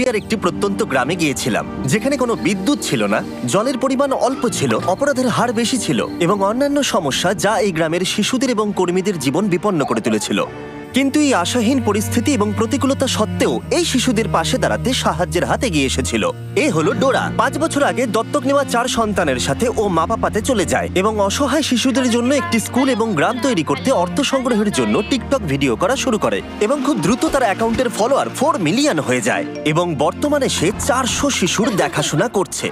আফ্রিকার একটি প্রত্যন্ত গ্রামে গিয়েছিলাম, যেখানে কোনো বিদ্যুৎ ছিল না, জলের পরিমাণ অল্প ছিল, অপরাধের হার বেশি ছিল এবং অন্যান্য সমস্যা যা এই গ্রামের শিশুদের এবং কর্মীদের জীবন বিপন্ন করে তুলেছিল। কিন্তু এই আশাহীন পরিস্থিতি এবং প্রতিকূলতা সত্ত্বেও এই শিশুদের পাশে দাঁড়াতে সাহায্যের হাত এগিয়ে এসেছিল। এ হলো ডোরা। 5 বছর আগে দত্তক নেওয়া 4 সন্তানের সাথে ও মা বাবাতে চলে যায় এবং অসহায় শিশুদের জন্য একটি স্কুল এবং গ্রাম তৈরি করতে অর্থ সংগ্রহের জন্য টিকটক ভিডিও করা শুরু করে এবং খুব দ্রুত তার অ্যাকাউন্টের ফলোয়ার 4 মিলিয়ন হয়ে যায় এবং বর্তমানে সে 400 শিশুর দেখাশোনা করছে।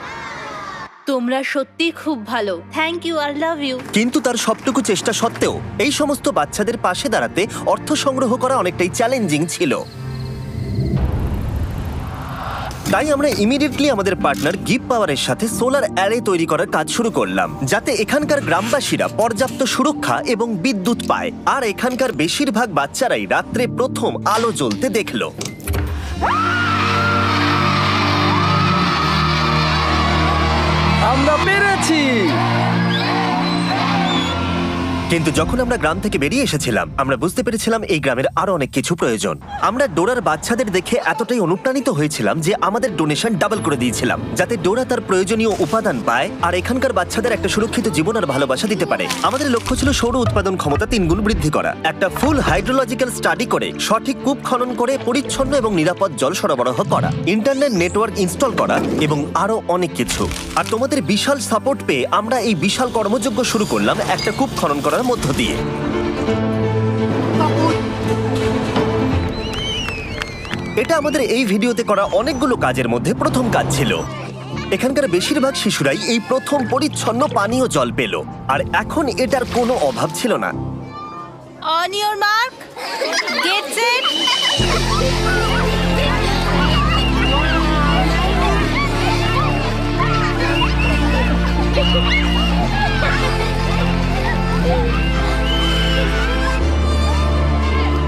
তোমরা সত্যি খুব ভালো। Thank you, I love you. কিন্তু তার সবটুকু চেষ্টা সত্ত্বেও এই সমস্ত বাচ্চাদের পাশে দাঁড়াতে অর্থ সংগ্রহ করা অনেকটাই চ্যালেঞ্জিং ছিল। তাই আমরা ইমিডিয়েটলি আমাদের পার্টনার গিভ পাওয়ারের সাথে সোলার অ্যারে তৈরি করার কাজ শুরু করলাম, যাতে এখানকার গ্রামবাসীরা পর্যাপ্ত সুরক্ষা এবং বিদ্যুৎ পায়। আর এখানকার বেশিরভাগ বাচ্চারাই রাত্রে প্রথম আলো জ্বলতে দেখলো। আমরা পেরেছি। কিন্তু যখন আমরা গ্রাম থেকে বেরিয়ে এসেছিলাম, আমরা বুঝতে পেরেছিলাম এই গ্রামের আরো অনেক কিছু প্রয়োজন। আমরা ডোরার বাচ্চাদের দেখে এতটাই অনুপ্রাণিত হয়েছিলাম যে আমাদের ডোনেশন ডাবল করে দিয়েছিলাম, যাতে ডোরা তার প্রয়োজনীয় উপাদান পায় আর এখানকার বাচ্চাদের একটা সুরক্ষিত জীবন আর ভালোবাসা দিতে পারে। আমাদের লক্ষ্য ছিল সৌর উৎপাদন ক্ষমতা 3 গুণ বৃদ্ধি করা, একটা ফুল হাইড্রোলজিক্যাল স্টাডি করে সঠিক কূপ খনন করে পরিচ্ছন্ন এবং নিরাপদ জল সরবরাহ করা, ইন্টারনেট নেটওয়ার্ক ইনস্টল করা এবং আরো অনেক কিছু। আর তোমাদের বিশাল সাপোর্ট পেয়ে আমরা এই বিশাল কর্মযজ্ঞ শুরু করলাম একটা কূপ খনন করার মধ্য দিয়ে। এটা আমাদের এই ভিডিওতে করা অনেকগুলো কাজের মধ্যে প্রথম কাজ ছিল। এখানকার বেশিরভাগ শিশুরাই এই প্রথম পরিচ্ছন্ন পানীয় জল পেল, আর এখন এটার কোনো অভাব ছিল না। On your mark, get set.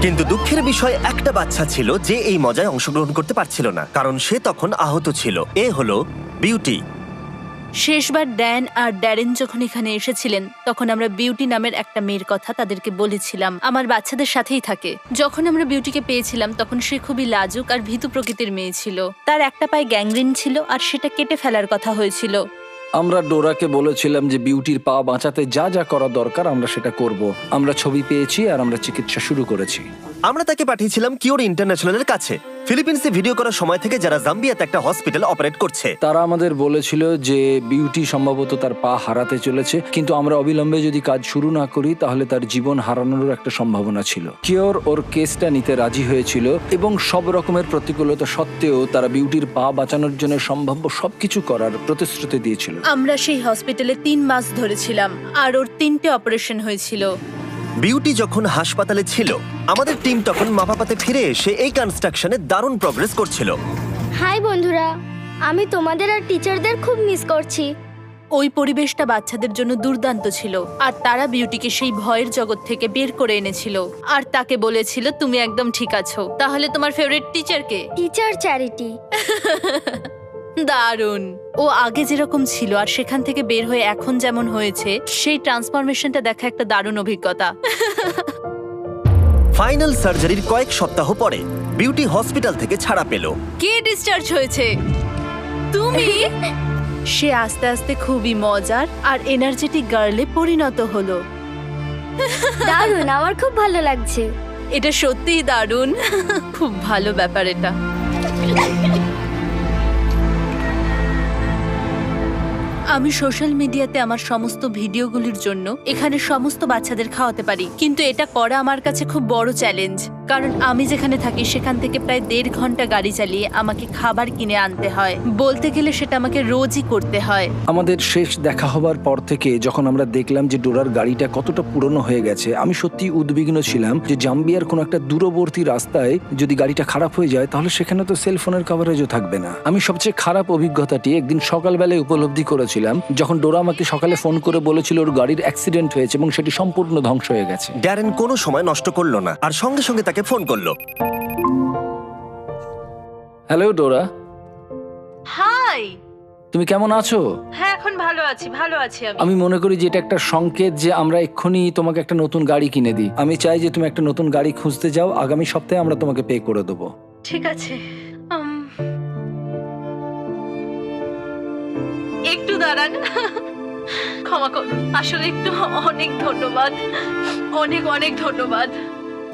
কিন্তু দুঃখের বিষয় একটা বাচ্চা ছিল যে এই মজায় অংশগ্রহণ করতে পারছিল না, কারণ সে তখন আহত ছিল। এ হলো বিউটি। শেষবার ড্যান আর ড্যারেন যখন এখানে এসেছিলেন, তখন আমরা বিউটি নামের একটা মেয়ের কথা তাদেরকে বলেছিলাম। আমার বাচ্চাদের সাথেই থাকে। যখন আমরা বিউটিকে পেয়েছিলাম তখন সে খুবই লাজুক আর ভীতু প্রকৃতির মেয়ে ছিল। তার একটা পায়ে গ্যাংগ্রিন ছিল আর সেটা কেটে ফেলার কথা হয়েছিল। আমরা ডোরাকে বলেছিলাম যে বিউটির পা বাঁচাতে যা যা করা দরকার আমরা সেটা করব। আমরা ছবি পেয়েছি আর আমরা চিকিৎসা শুরু করেছি। আমরা তাকে পাঠিয়েছিলাম কিওর ইন্টারন্যাশনালের কাছে, ফিলিপিন্সে ভিডিও করার সময় থেকে, যারা জাম্বিয়াতে একটা হসপিটাল অপারেট করছে। তারা আমাদের বলেছিল যে বিউটি সম্ভবত তার পা হারাতে চলেছে, কিন্তু আমরা অবিলম্বে যদি কাজ শুরু না করি তাহলে তার জীবন হারানোর একটা সম্ভাবনা ছিল। কিওর ওর কেসটা নিতে রাজি হয়েছিল এবং সব রকমের প্রতিকূলতা সত্ত্বেও তারা বিউটির পা বাঁচানোর জন্য সম্ভাব্য সবকিছু করার প্রতিশ্রুতি দিয়েছিল। আমরা সেই হসপিটালে 3 মাস ধরেছিলাম আর ওর 3টে অপারেশন হয়েছিল। বিউটি যখন হাসপাতালে ছিল, আমাদের টিম তখন মাপাপাতে ফিরে এসে এই কনস্ট্রাকশনে দারুণ প্রগ্রেস করছিল। হাই বন্ধুরা, আমি তোমাদের আর টিচারদের খুব মিস করছি। ওই পরিবেশটা বাচ্চাদের জন্য দুর্দান্ত ছিল আর তারা বিউটিকে সেই ভয়ের জগৎ থেকে বের করে এনেছিল আর তাকে বলেছিল তুমি একদম ঠিক আছো। তাহলে তোমার ফেভারিট টিচার কে? Teacher charity. দারুণ। ও আগে যেরকম ছিল আর সেখান থেকে বের হয়ে এখন যেমন হয়েছে, সেই ট্রান্সফরমেশনটা দেখা একটা দারুণ অভিজ্ঞতা। ফাইনাল সার্জারির কয়েক সপ্তাহ পরে বিউটি হসপিটাল থেকে ছাড়া পেল। কে ডিসচার্জ হয়েছে? তুমি? সে আস্তে আস্তে খুবই মজার আর এনার্জেটিক গার্লে পরিণত হলো। দারুণ, আমার খুব ভালো লাগছে। এটা সত্যিই দারুণ। খুব ভালো ব্যাপার এটা। আমি সোশ্যাল মিডিয়াতে আমার সমস্ত ভিডিওগুলির জন্য এখানে সমস্ত বাচ্চাদের খাওয়াতে পারি, কিন্তু এটা করা আমার কাছে খুব বড় চ্যালেঞ্জ, কারণ আমি যেখানে থাকি সেখান থেকে প্রায় 1.5 ঘন্টা গাড়ি চালিয়ে আমাকে খাবার কিনে আনতে হয়। বলতে গেলে সেটা আমাকে রোজই করতে হয়। আমাদের শেষ দেখা হবার পর থেকে যখন আমরা দেখলাম যে ডোরার গাড়িটা কতটা পুরনো হয়ে গেছে, আমি সত্যি উদ্বিগ্ন ছিলাম যে জাম্বিয়ার কোনো একটা দূরবর্তী রাস্তায় যদি গাড়িটা খারাপ হয়ে যায় তাহলে সেখানে তো সেলফোনের কভারেজও থাকবে না। আমি সবচেয়ে খারাপ অভিজ্ঞতাটি একদিন সকালবেলায় উপলব্ধি করেছিলাম, যখন ডোরা আমাকে সকালে ফোন করে বলেছিল ওর গাড়ির অ্যাক্সিডেন্ট হয়েছে এবং সেটি সম্পূর্ণ ধ্বংস হয়ে গেছে। ড্যারেন কোনো সময় নষ্ট করলো না আর সঙ্গে সঙ্গে তাকে ফোন করলো। হ্যালো ডোরা। হাই, তুমি কেমন আছো? হ্যাঁ এখন ভালো আছি, ভালো আছি। আমি মনে করি যে এটা একটা সংকেত যে আমরা এক্ষুনি তোমাকে একটা নতুন গাড়ি কিনে দিই। আমি চাই যে তুমি একটা নতুন গাড়ি খুঁজতে যাও, আগামী সপ্তাহে আমরা তোমাকে পে করে দেবো। ঠিক আছে। একটু দাঁড়ান। ক্ষমা করুন, আসলে একটু অনেক ধন্যবাদ, অনেক অনেক ধন্যবাদ।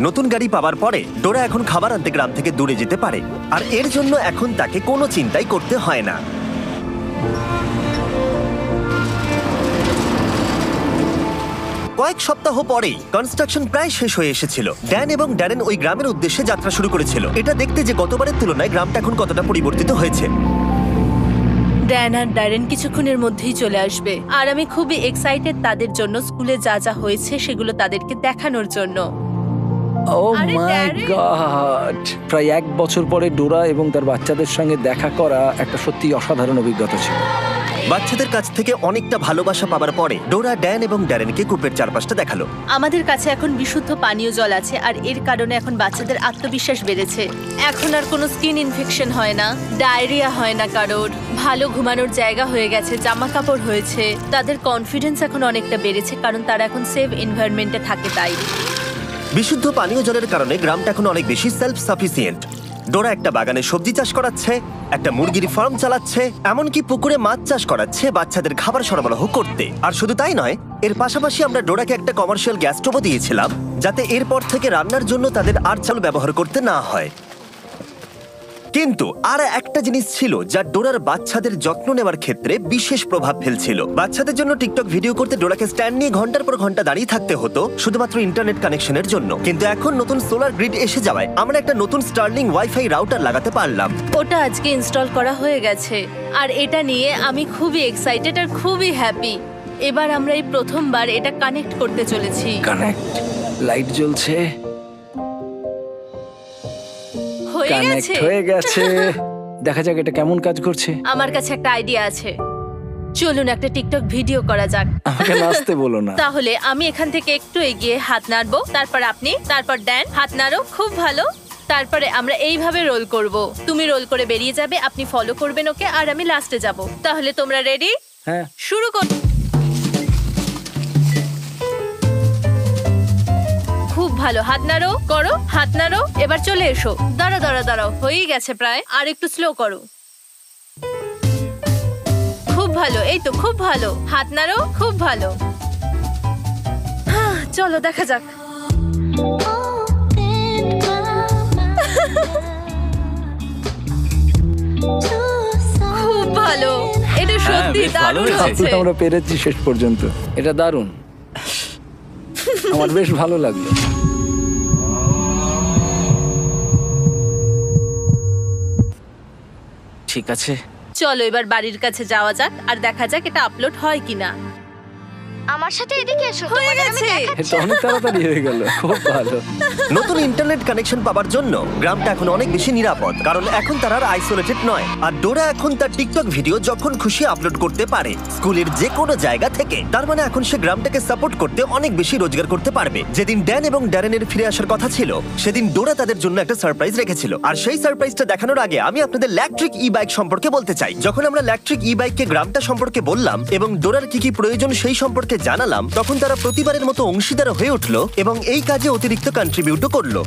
নতুন গাড়ি পাওয়ার পরে ডোরা এখন খাবার আনতে গ্রাম থেকে দূরে যেতে পারে, আর এর জন্য এখন তাকে কোনো চিন্তাই করতে হয় না। কয়েক সপ্তাহ পরেই কনস্ট্রাকশন প্রায় শেষ হয়ে এসেছিল। ড্যান এবং ড্যারেন ওই গ্রামের উদ্দেশ্যে যাত্রা শুরু করেছিল, এটা দেখতে যে গতবারের তুলনায় গ্রামটা এখন কতটা পরিবর্তিত হয়েছে। ড্যান আর ড্যারেন কিছুক্ষণের মধ্যেই চলে আসবে, আর আমি খুবই এক্সাইটেড তাদের জন্য স্কুলে যা যা হয়েছে সেগুলো তাদেরকে দেখানোর জন্য। ও আরে মাই ড্যারেন! গড! প্রায় 1 বছর পরে ডোরা এবং তার বাচ্চাদের সঙ্গে দেখা করা একটা সত্যি অসাধারণ অভিজ্ঞতা ছিল। বাচ্চাদের কাছ থেকে অনেকটা ভালোবাসা পাওয়ার পরে ডোরা ড্যান এবং ড্যারেনকে কূপের চারপাশটা দেখালো। আমাদের কাছে এখন বিশুদ্ধ পানীয় জল আছে, আর এর কারণে এখন বাচ্চাদের আত্মবিশ্বাস বেড়েছে। এখন আর কোনো স্কিন ইনফেকশন হয় না, ডায়রিয়া হয় না কারোর, ভালো ঘুমানোর জায়গা হয়ে গেছে, জামা কাপড় হয়েছে। তাদের কনফিডেন্স এখন অনেকটা বেড়েছে, কারণ তারা এখন সেফ এনভায়রনমেন্টে থাকে তাই। বিশুদ্ধ পানীয় জলের কারণে গ্রামটা এখন অনেক বেশি সেলফ সাফিসিয়েন্ট। ডোরা একটা বাগানে সবজি চাষ করাচ্ছে, একটা মুরগির ফার্ম চালাচ্ছে, এমনকি পুকুরে মাছ চাষ করাচ্ছে বাচ্চাদের খাবার সরবরাহ করতে। আর শুধু তাই নয়, এর পাশাপাশি আমরা ডোরাকে একটা কমার্শিয়াল গ্যাস স্টোভও দিয়েছিলাম, যাতে এরপর থেকে রান্নার জন্য তাদের আর চাল ব্যবহার করতে না হয়। কিন্তু আর একটা জিনিস ছিল যা ডোরার বাচ্চাদের যত্ন নেওয়ার ক্ষেত্রে বিশেষ প্রভাব ফেলছিল। বাচ্চাদের জন্য টিকটক ভিডিও করতে ডোরাকে স্ট্যান্ড নিয়ে ঘন্টার পর ঘন্টা দাঁড়িয়ে থাকতে হতো শুধুমাত্র ইন্টারনেট কানেকশনের জন্য। কিন্তু এখন নতুন সোলার গ্রিড এসে যাওয়ায় আমরা একটা নতুন স্টার্লিং ওয়াইফাই রাউটার লাগাতে পারলাম। ওটা আজকে ইনস্টল করা হয়ে গেছে, আর এটা নিয়ে আমি খুবই এক্সাইটেড আর খুবই হ্যাপি। এবার আমরা এই প্রথমবার এটা কানেক্ট করতে চলেছি। কানেক্ট, লাইট জ্বলছে, হয়ে কানেক্ট গেছে। হয়ে গেছে। দেখা যাক এটা কেমন কাজ করছে। আমার কাছে একটা আইডিয়া আছে, চলুন একটা টিকটক ভিডিও করা যাক। আমাকে নাচতে বলো না। তাহলে আমি এখান থেকে একটু এগিয়ে হাত নাড়বো, তারপর আপনি, তারপর ড্যান হাত নাড়ো, খুব ভালো। তারপরে আমরা এইভাবে রোল করব, তুমি রোল করে বেরিয়ে যাবে, আপনি ফলো করবেন ওকে, আর আমি লাস্টে যাব। তাহলে তোমরা রেডি? হ্যাঁ, শুরু কর। খুব ভালো, হাত নাড়ো, করো, হাত নাড়ো। এবার চলে এসো। দাঁড়াও দাঁড়াও দাঁড়াও, হয়েই গেছে প্রায়, আর একটু স্লো করো। খুব ভালো, এই তো খুব ভালো, হাত নাড়ো, খুব ভালো। চলো দেখা যাক। খুব ভালো, এটা সত্যি বেশ ভালো দারুণ হয়েছে। হয়েছে। আমরা পেরেছি শেষ পর্যন্ত। এটা দারুণ, আমার বেশ ভালো লাগলো। ঠিক আছে। চলো এবার বাড়ির কাছে যাওয়া যাক, আর দেখা যাক এটা আপলোড হয় কিনা। আমার সাথে এদিকে এসো, হয়ে তোমাদের আমি গেছে। দেখাচ্ছি। এটা অনেক তাড়াতাড়ি হয়ে গেল, খুব ভালো। নতুন ইন্টারনেট কানেকশন পাওয়ার জন্য গ্রামটা এখন অনেক বেশি নিরাপদ, কারণ এখন তারা আর আইসোলেটেড নয়। আর ডোরা এখন তার টিকটক ভিডিও যখন খুশি আপলোড করতে পারে, স্কুলের যে কোনো জায়গা থেকে। তার মানে এখন সে গ্রামটাকে সাপোর্ট করতে অনেক বেশি রোজগার করতে পারবে। যেদিন ড্যান এবং ড্যারেনের ফিরে আসার কথা ছিল, সেদিন ডোরা তাদের জন্য একটা সারপ্রাইজ রেখেছিল। আর সেই সারপ্রাইজটা দেখানোর আগে আমি আপনাদের ইলেকট্রিক ই বাইক সম্পর্কে বলতে চাই। যখন আমরা ইলেকট্রিক ই বাইককে গ্রামটা সম্পর্কে বললাম এবং ডোরার কি কি প্রয়োজন সেই সম্পর্কে জানালাম, তখন তারা প্রতিবারের মতো অংশীদার হয়ে উঠলো এবং এই কাজে অতিরিক্ত কন্ট্রিবিউটও করলো।